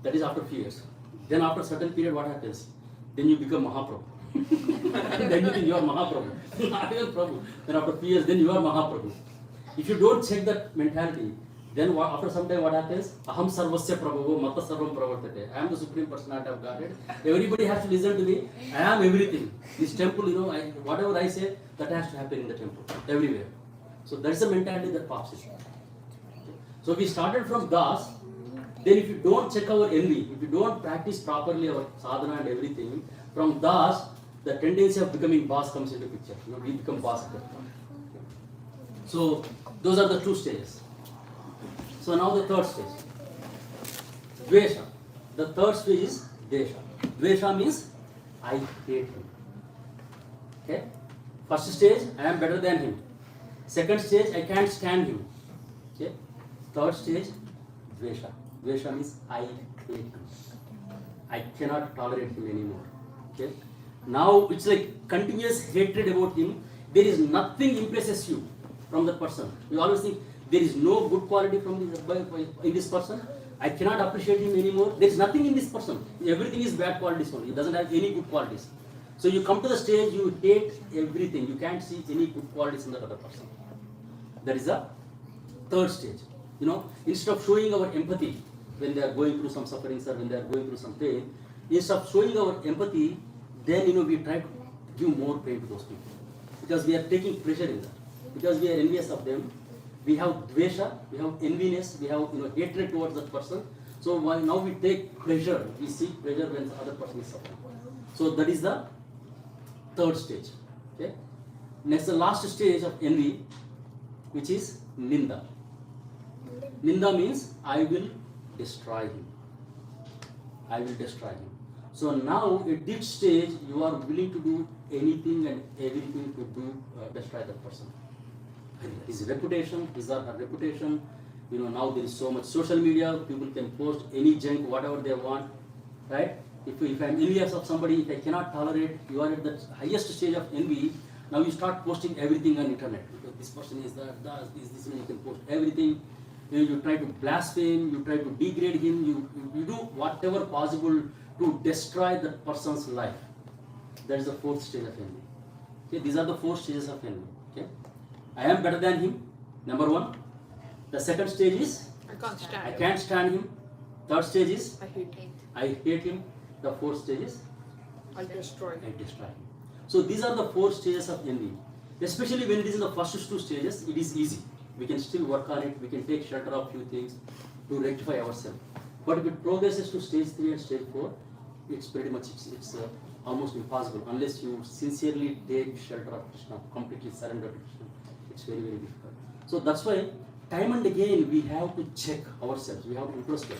That is after a few years. Then after a certain period, what happens? Then you become Mahaprabhu. Then you think you are Mahaprabhu. I am Prabhu. Then after a few years, then you are Mahaprabhu. If you don't check that mentality, then after some time what happens? Aham sarvasya prabhu, mata sarvam pravartate. I am the Supreme Personality of Godhead. Everybody has to listen to me. I am everything. This temple, whatever I say, that has to happen in the temple. Everywhere. So that is the mentality that pops in. So we started from das. Then if you don't check our envy, if you don't practice properly our sadhana and everything, from das, the tendency of becoming boss comes into picture. We become boss at that point. So those are the two stages. So now the third stage. Dvesha. The third stage is Desha. Dvesha means I hate him. Okay? First stage, I am better than him. Second stage, I can't stand him. Okay? Third stage, Dvesha. Dvesha means I hate him. I cannot tolerate him anymore. Okay? Now it's like continuous hatred about him. There is nothing impresses you from that person. You always think there is no good quality from in this person. I cannot appreciate him anymore. There is nothing in this person. Everything is bad qualities only. He doesn't have any good qualities. So you come to the stage, you hate everything. You can't see any good qualities in the other person. That is the third stage. Instead of showing our empathy when they are going through some sufferings or when they are going through some pain, instead of showing our empathy, then we try to give more pain to those people. Because we are taking pleasure in that. Because we are envious of them. We have dvesha, we have enviness, we have hatred towards that person. So now we take pleasure, we seek pleasure when the other person is suffering. So that is the third stage. Okay. Next, the last stage of envy, which is ninda. Ninda means I will destroy him. I will destroy him. So now at this stage, you are willing to do anything and everything to destroy that person. His reputation, his or her reputation. Now there is so much social media. People can post any junk, whatever they want, right? If I'm envious of somebody, if I cannot tolerate, you are at the highest stage of envy. Now you start posting everything on internet. Because this person is that, this, you can post everything. You try to blaspheme, you try to degrade him, you do whatever possible to destroy that person's life. That is the fourth stage of envy. Okay, these are the four stages of envy. Okay, I am better than him. Number one. The second stage is I can't stand him. Third stage is I hate him. The fourth stage is I destroy him. So these are the four stages of envy. Especially when it is in the first two stages, it is easy. We can still work on it. We can take shelter of few things to rectify ourselves. But if it progresses to stage 3 and stage 4, it's pretty much it's almost impossible unless you sincerely take shelter of Krishna, completely surrender to Krishna. It's very, very difficult. So that's why time and again we have to check ourselves. We have to introspect.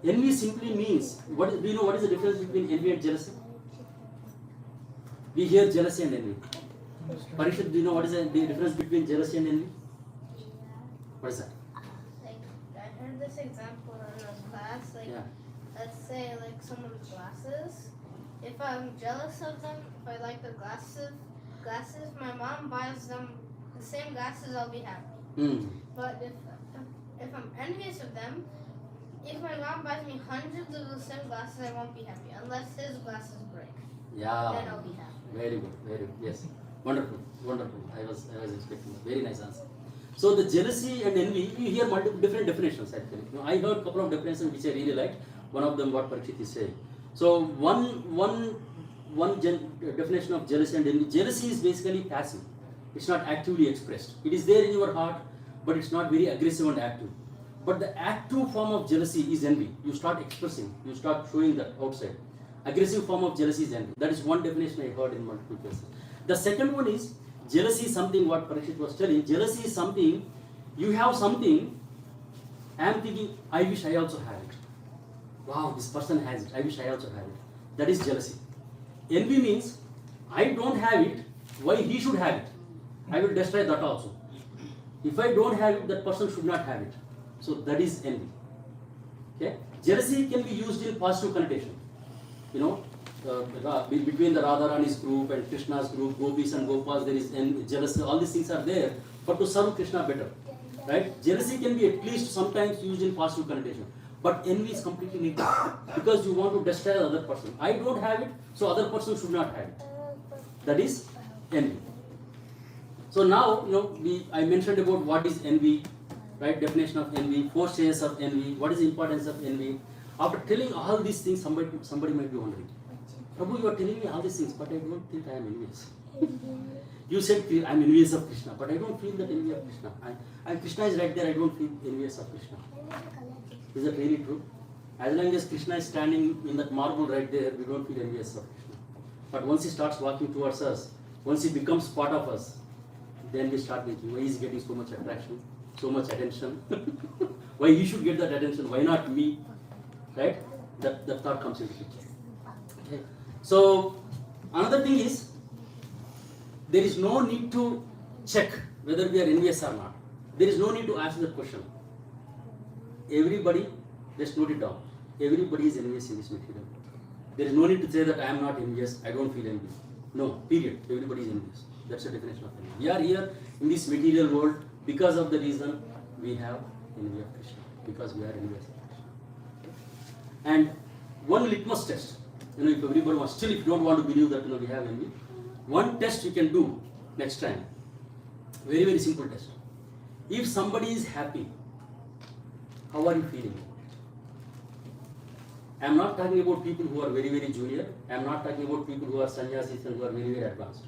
Envy simply means, do you know what is the difference between envy and jealousy? We hear jealousy and envy. Parishad, do you know what is the difference between jealousy and envy? What is that? Like, I heard this example in a class. Let's say someone's glasses. If I'm jealous of them, if I like the glasses, my mom buys them the same glasses, I'll be happy. But if I'm envious of them, if my mom buys me hundreds of the same glasses, I won't be happy unless his glasses break. Yeah. Then I'll be happy. Very good. Very good. Yes. Wonderful. Wonderful. I was expecting a very nice answer. So the jealousy and envy, you hear multiple different definitions actually. I heard a couple of definitions which I really liked. One of them what Parikshit is saying. So one definition of jealousy and envy. Jealousy is basically passive. It's not actively expressed. It is there in your heart, but it's not very aggressive and active. But the active form of jealousy is envy. You start expressing, you start showing that outside. Aggressive form of jealousy is envy. That is one definition I heard in multiple places. The second one is jealousy is something what Parikshit was telling. Jealousy is something, you have something, I am thinking, I wish I also had it. Wow, this person has it. I wish I also had it. That is jealousy. Envy means, I don't have it, why he should have it? I will destroy that also. If I don't have it, that person should not have it. So that is envy. Okay? Jealousy can be used in positive connotation. You know, between the Radharani's group and Krishna's group, Gopis and Gopas, there is jealousy. All these things are there, but to serve Krishna better. Right? Jealousy can be at least sometimes used in positive connotation. But envy is completely negative because you want to destroy the other person. I don't have it, so other person should not have it. That is envy. So now, you know, I mentioned about what is envy, right? Definition of envy, 4 stages of envy, what is the importance of envy. After telling all these things, somebody might be wondering, Prabhu, you are telling me all these things, but I don't think I am envious. You said I am envious of Krishna, but I don't feel that envy of Krishna. Krishna is right there, I don't feel envious of Krishna. Is that really true? As long as Krishna is standing in that marble right there, we don't feel envious of Krishna. But once he starts walking towards us, once he becomes part of us, then we start thinking, why is he getting so much attraction, so much attention? Why he should get that attention? Why not me? Right? That thought comes into picture. Okay. So another thing is, there is no need to check whether we are envious or not. There is no need to ask that question. Everybody, just note it down. Everybody is envious in this material. There is no need to say that I am not envious, I don't feel envy. No, period. Everybody is envious. That's the definition of envy. We are here in this material world because of the reason we have envy of Krishna. Because we are envious of Krishna. And one litmus test, if everybody wants, still if you don't want to believe that we have envy, one test you can do next time. Very, very simple test. If somebody is happy, how are you feeling? I am not talking about people who are very, very junior. I am not talking about people who are sannyasis and who are very, very advanced.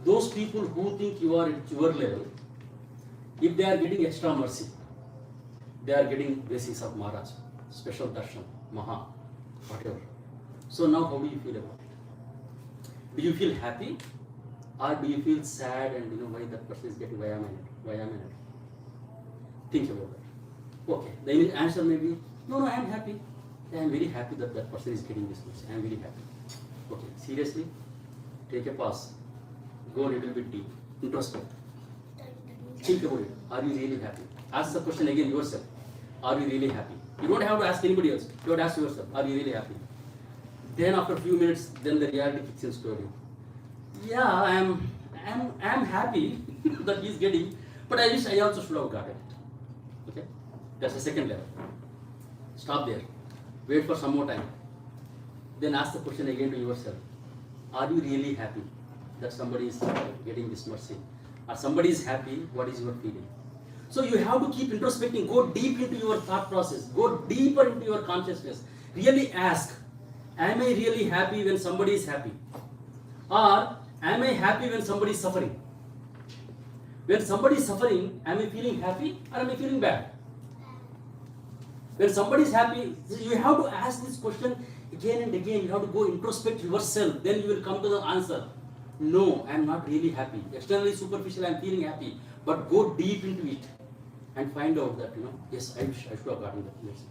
Those people who think you are at your level, if they are getting extra mercy, they are getting blessings of Maharaj, special darshan, Maha, whatever. So now how do you feel about it? Do you feel happy? Or do you feel sad and why that person is getting, why am I not? Think about that. Okay, the answer may be, no, I am happy. I am very happy that that person is getting this mercy. I am very happy. Okay, seriously, take a pause. Go a little bit deep. Introspect. Think about it. Are you really happy? Ask the question again yourself. Are you really happy? You don't have to ask anybody else. You have to ask yourself. Are you really happy? Then after a few minutes, then the reality kicks in slowly. Yeah, I am happy that he is getting, but I wish I also should have gotten it. Okay? That's the second level. Stop there. Wait for some more time. Then ask the question again to yourself. Are you really happy that somebody is getting this mercy? Or somebody is happy, what is your feeling? So you have to keep introspecting. Go deep into your thought process. Go deeper into your consciousness. Really ask, am I really happy when somebody is happy? Or am I happy when somebody is suffering? When somebody is suffering, am I feeling happy or am I feeling bad? When somebody is happy, you have to ask this question again and again. You have to go introspect yourself. Then you will come to the answer. No, I am not really happy. Externally superficial, I am feeling happy. But go deep into it and find out that, yes, I should have gotten that. Yes.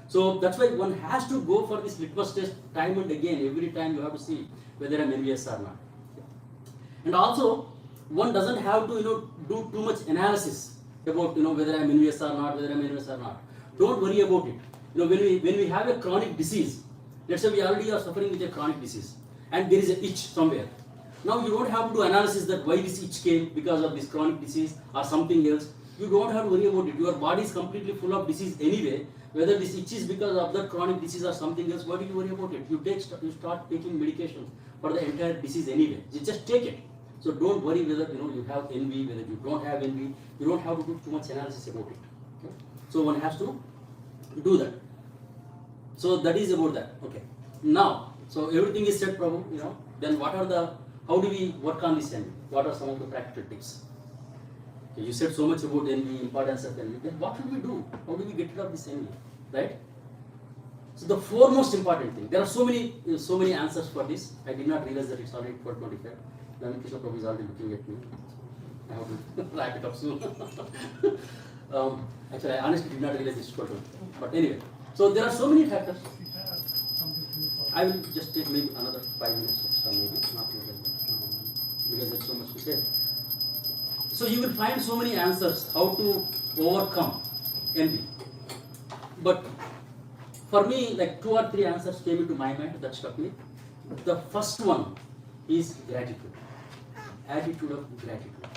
So that's why one has to go for this litmus test time and again. Every time you have to see whether I am envious or not. And also, one doesn't have to, do too much analysis about, whether I am envious or not, whether I am envious or not. Don't worry about it. When we have a chronic disease, let's say we already are suffering with a chronic disease and there is an itch somewhere. Now you don't have to do analysis that why this itch came because of this chronic disease or something else. You don't have to worry about it. Your body is completely full of disease anyway. Whether this itch is because of that chronic disease or something else, why do you worry about it? You start taking medications for the entire disease anyway. You just take it. So don't worry whether you have envy, whether you don't have envy. You don't have to do too much analysis about it. Okay? So one has to do that. So that is about that. Okay. Now, so everything is said, Prabhu. Then how do we work on this envy? What are some of the practical tips? Okay, you said so much about envy, importance of envy. Then what should we do? How do we get rid of this envy? Right? So the foremost important thing, there are so many answers for this. I did not realize that it's already 12:25. Ram Krishna Prabhu is already looking at me. I have to wrap it up soon. Actually, I honestly did not realize it's 12:25. But anyway, so there are so many factors. I will just take maybe another 5 minutes extra, maybe not more than that, because there's so much to say. So you will find so many answers how to overcome envy. But for me, like 2 or 3 answers came into my mind that struck me. The first one is gratitude. Attitude of gratitude.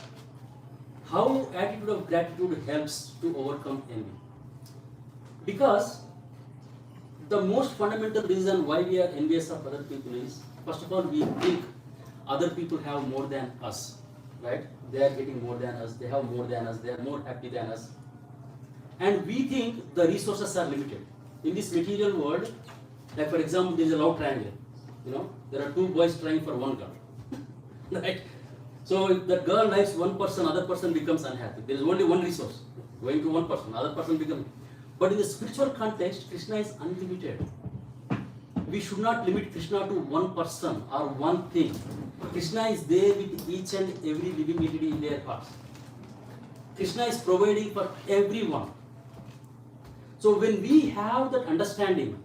How attitude of gratitude helps to overcome envy? Because the most fundamental reason why we are envious of other people is, first of all, we think other people have more than us, right? They are getting more than us, they have more than us, they are more happy than us. And we think the resources are limited. In this material world, like for example, there is a love triangle. There are 2 boys trying for 1 girl, right? So if the girl likes one person, other person becomes unhappy. There is only one resource going to one person, other person becomes. But in the spiritual context, Krishna is unlimited. We should not limit Krishna to one person or one thing. Krishna is there with each and every living entity in their hearts. Krishna is providing for everyone. So when we have that understanding,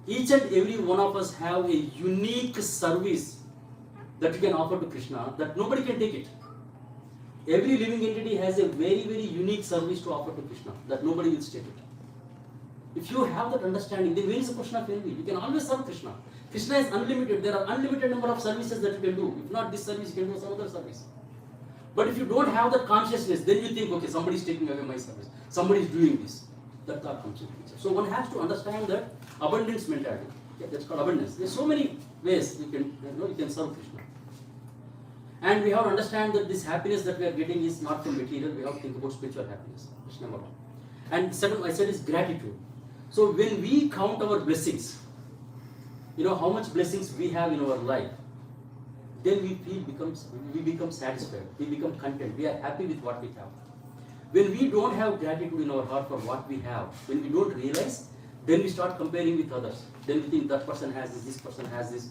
each and every one of us have a unique service that we can offer to Krishna, that nobody can take it. Every living entity has a very, very unique service to offer to Krishna that nobody will take it. If you have that understanding, then where is the question of envy? You can always serve Krishna. Krishna is unlimited. There are unlimited number of services that you can do. If not this service, you can do some other service. But if you don't have that consciousness, then you think, okay, somebody is taking away my service. Somebody is doing this. That thought comes into picture. So one has to understand that abundance mentality. Okay, that's called abundance. There are so many ways you can serve Krishna. And we have to understand that this happiness that we are getting is not from material. We have to think about spiritual happiness. That's number 1. And second, I said, is gratitude. So when we count our blessings, how much blessings we have in our life, then we become satisfied, we become content, we are happy with what we have. When we don't have gratitude in our heart for what we have, when we don't realize, then we start comparing with others. Then we think that person has this person has this.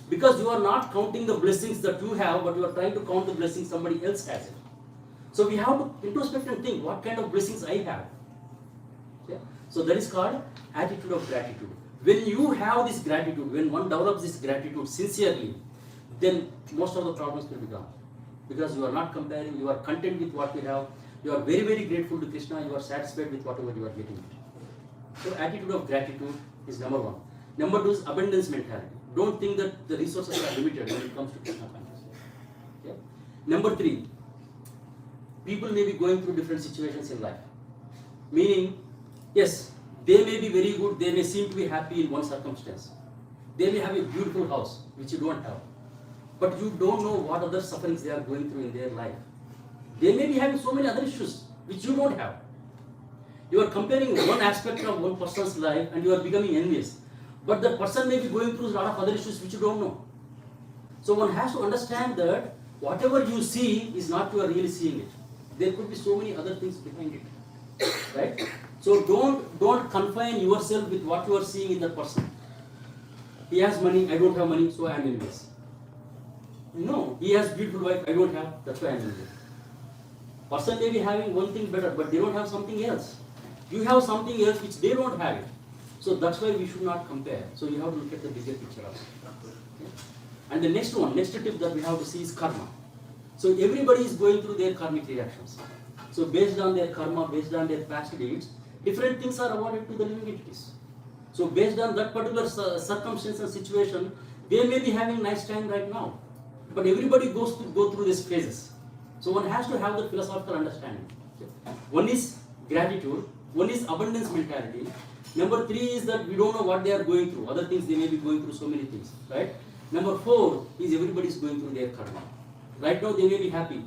Because you are not counting the blessings that you have, but you are trying to count the blessings somebody else has it. So we have to introspect and think, what kind of blessings I have. Okay? So that is called attitude of gratitude. When you have this gratitude, when one develops this gratitude sincerely, then most of the problems will be gone. Because you are not comparing, you are content with what you have, you are very, very grateful to Krishna, you are satisfied with whatever you are getting. So attitude of gratitude is number 1. Number 2 is abundance mentality. Don't think that the resources are limited when it comes to Krishna consciousness. Okay? Number 3, people may be going through different situations in life. Meaning, yes, they may be very good, they may seem to be happy in one circumstance. They may have a beautiful house, which you don't have. But you don't know what other sufferings they are going through in their life. They may be having so many other issues, which you don't have. You are comparing one aspect of one person's life and you are becoming envious. But the person may be going through a lot of other issues which you don't know. So one has to understand that whatever you see is not you are really seeing it. There could be so many other things behind it. Right? So don't confine yourself with what you are seeing in that person. He has money, I don't have money, so I am envious. No, he has beautiful wife, I don't have, that's why I am envious. Person may be having one thing better, but they don't have something else. You have something else which they don't have it. So that's why we should not compare. So you have to look at the bigger picture also. Okay? And the next tip that we have to see is karma. So everybody is going through their karmic reactions. So based on their karma, based on their past deeds, different things are awarded to the living entities. So based on that particular circumstance and situation, they may be having nice time right now. But everybody go through these phases. So one has to have the philosophical understanding. Okay? One is gratitude, one is abundance mentality. Number 3 is that we don't know what they are going through. Other things they may be going through so many things. Right? Number 4 is everybody is going through their karma. Right now they may be happy.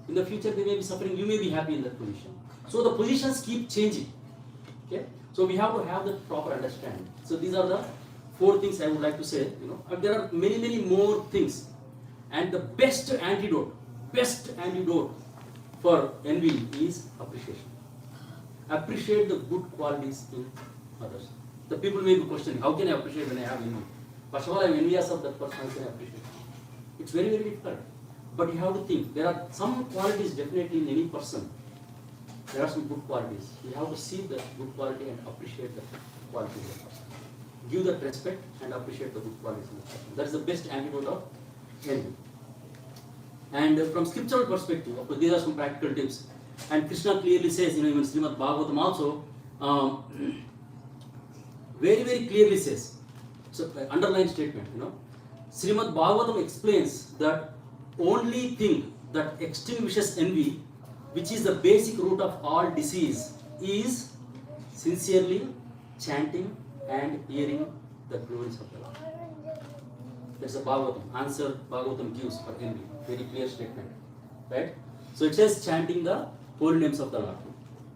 In the future they may be suffering. You may be happy in that position. So the positions keep changing. Okay? So we have to have the proper understanding. So these are the 4 things I would like to say. And there are many, many more things. And the best antidote for envy is appreciation. Appreciate the good qualities in others. The people may be questioning, how can I appreciate when I have envy? First of all, I am envious of that person, how can I appreciate? It's very, very difficult. But you have to think, there are some qualities definitely in any person. There are some good qualities. You have to see the good quality and appreciate the quality of the person. Give that respect and appreciate the good qualities of the person. That's the best antidote of envy. And from scriptural perspective, of course, these are some practical tips. And Krishna clearly says, even Srimad Bhagavatam also, very, very clearly says, so underline statement, Srimad Bhagavatam explains that only thing that extinguishes envy, which is the basic root of all disease, is sincerely chanting and hearing the glories of the Lord. That's the Bhagavatam, answer Bhagavatam gives for envy. Very clear statement. Right? So it says chanting the holy names of the Lord.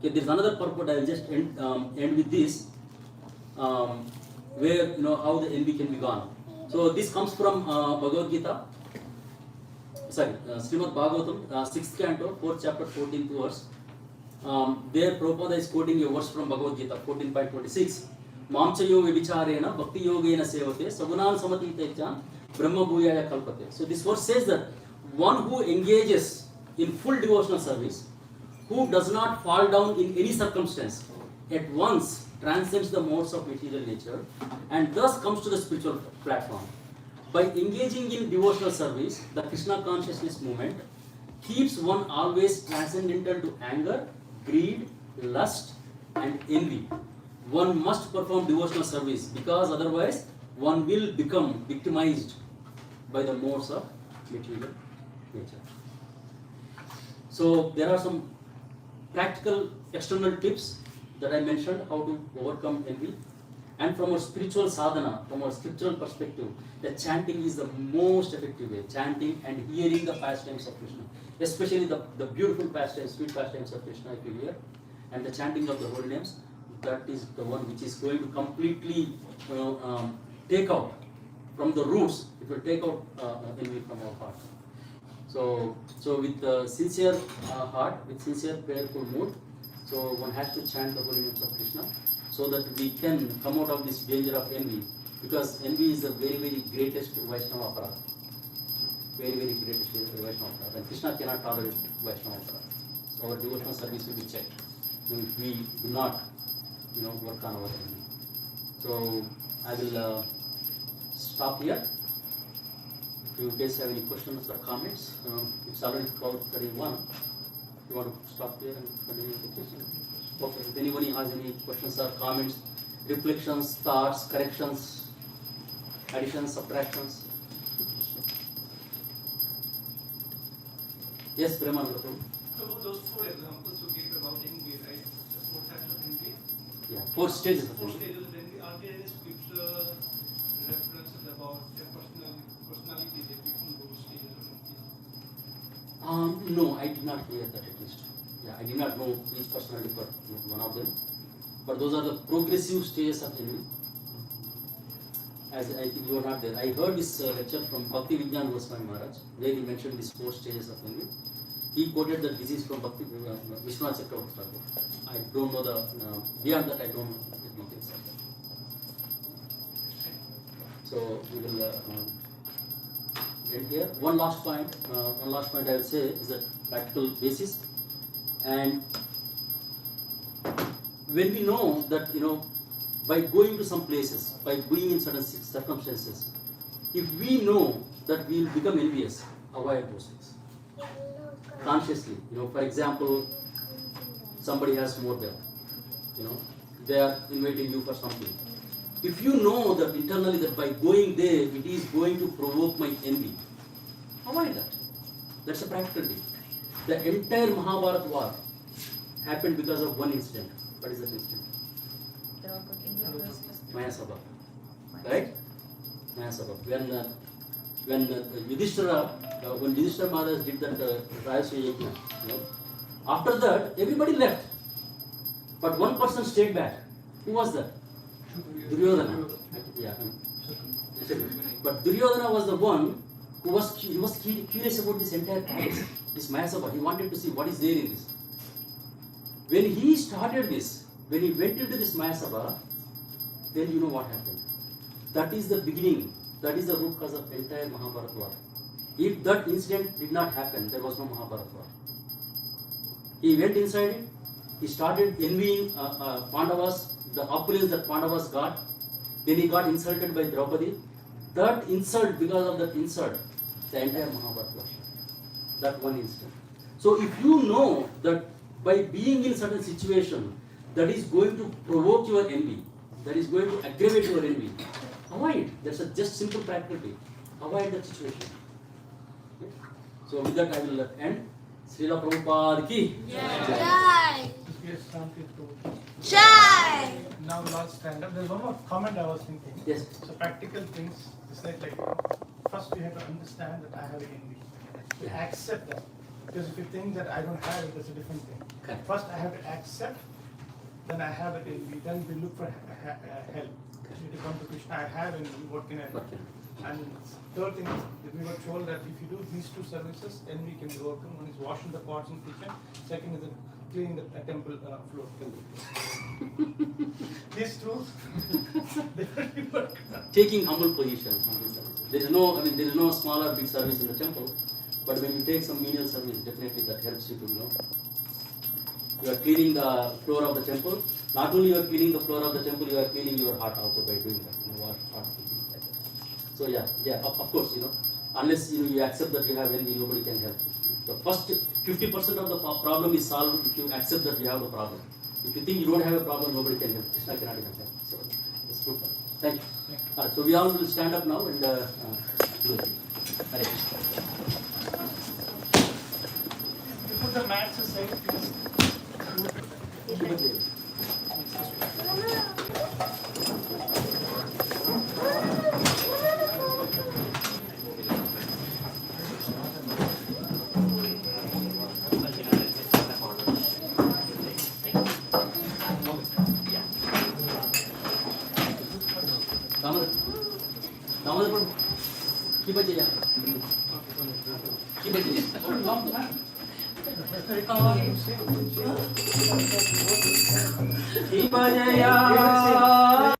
Okay, there is another purport. I will just end with this, where how the envy can be gone. So this comes from Bhagavad-Gita. Srimad Bhagavatam, 6th canto, 4th chapter, 14th verse. There Prabhupada is quoting a verse from Bhagavad-Gita, 14.26. Mamchayo vibicharena bhakti yogena sevate sagunan samatitechan brahma bhuyaya kalpate. So this verse says that one who engages in full devotional service, who does not fall down in any circumstance, at once transcends the modes of material nature and thus comes to the spiritual platform. By engaging in devotional service, the Krishna consciousness movement keeps one always transcendental to anger, greed, lust and envy. One must perform devotional service because otherwise one will become victimized by the modes of material nature. So there are some practical external tips that I mentioned, how to overcome envy. And from a spiritual sadhana, from a scriptural perspective, the chanting is the most effective way. Chanting and hearing the pastimes of Krishna, especially the beautiful pastimes, sweet pastimes of Krishna, if you hear, and the chanting of the holy names, that is the one which is going to completely take out from the roots. It will take out envy from our heart. So with sincere heart, with sincere prayerful mood, so one has to chant the holy names of Krishna, so that we can come out of this danger of envy, because envy is the very, very greatest Vaishnava aparadha. Very, very greatest Vaishnava aparadha. And Krishna cannot tolerate Vaishnava aparadha. So our devotional service will be checked if we do not, work on our envy. So I will stop here. If you guys have any questions or comments, it's already called 31. You want to stop here and continue with the question? Okay, if anybody has any questions or comments, reflections, thoughts, corrections, additions, subtractions. Yes, Preman. So those 4 examples you gave about envy, right? The 4 types of envy. Yeah, 4 stages of 4 envy. stages of envy. Are there any scripture references about their personality that become those stages of envy? No, I did not hear that at least. Yeah, I did not know each personality for one of them. But those are the progressive stages of envy. As I think you are not there. I heard this lecture from Bhakti Vijnan Goswami Maharaj, where he mentioned these 4 stages of envy. He quoted that this is from Bhakti Vishwanath Chakravarti Thakur. I don't know the, beyond that I don't know the details of that. So we will end here. One last point I will say is that practical basis. And when we know that, by going to some places, by being in certain circumstances, if we know that we will become envious, avoid those things. Consciously, for example, somebody has more wealth, they are inviting you for something. If you know that internally that by going there, it is going to provoke my envy, avoid that. That's a practical thing. The entire Mahabharata war happened because of one incident. What is that incident? Maya Sabha. Right? Maya Sabha. When Yudhishthira Maharaj did that Rajasya Yajna, after that everybody left. But one person stayed back. Who was that? Duryodhana. Yeah. But Duryodhana was the one who was curious about this entire palace, this Maya Sabha. He wanted to see what is there in this. When he started this, when he went into this Maya Sabha, then you know what happened. That is the beginning, that is the root cause of entire Mahabharata war. If that incident did not happen, there was no Mahabharata war. He went inside it, he started envying Pandavas, the opulence that Pandavas got. Then he got insulted by Draupadi. That insult, because of that insult, the entire Mahabharata was. That one instant. So if you know that by being in certain situation, that is going to provoke your envy, that is going to aggravate your envy, avoid. That's a just simple practically. Avoid that situation. Okay? So with that I will end. Srila Prabhupada ki Jai. Yes, Ram Tirtha. Jai. Now last stand up. There's one more comment I was thinking. Yes. So practical things. It's like first we have to understand that I have an envy. We accept that. Because if you think that I don't have it, that's a different thing. Okay. First I have to accept, then I have it envy. Then we look for help. You need to come to Krishna. I have envy. What can I do? Okay. And third thing is that we were told that if you do these two services, envy can be overcome. One is washing the pots in kitchen. Second is cleaning the temple floor. These two, definitely work. Taking humble positions. There is no, there is no small or big service in the temple, but when you take some menial service, definitely that helps you to know. You are cleaning the floor of the temple. Not only you are cleaning the floor of the temple, you are cleaning your heart also by doing that. Wash heart, things like that. So of course, unless you accept that you have envy, nobody can help you. The first 50% of the problem is solved if you accept that you have a problem. If you think you don't have a problem, nobody can help. Krishna cannot even help. So it's true. Thank you. So we all will stand up now and do it. Hare Krishna. You put the mats aside, please. Damodar, keep it here. Keep it here. Keep it here.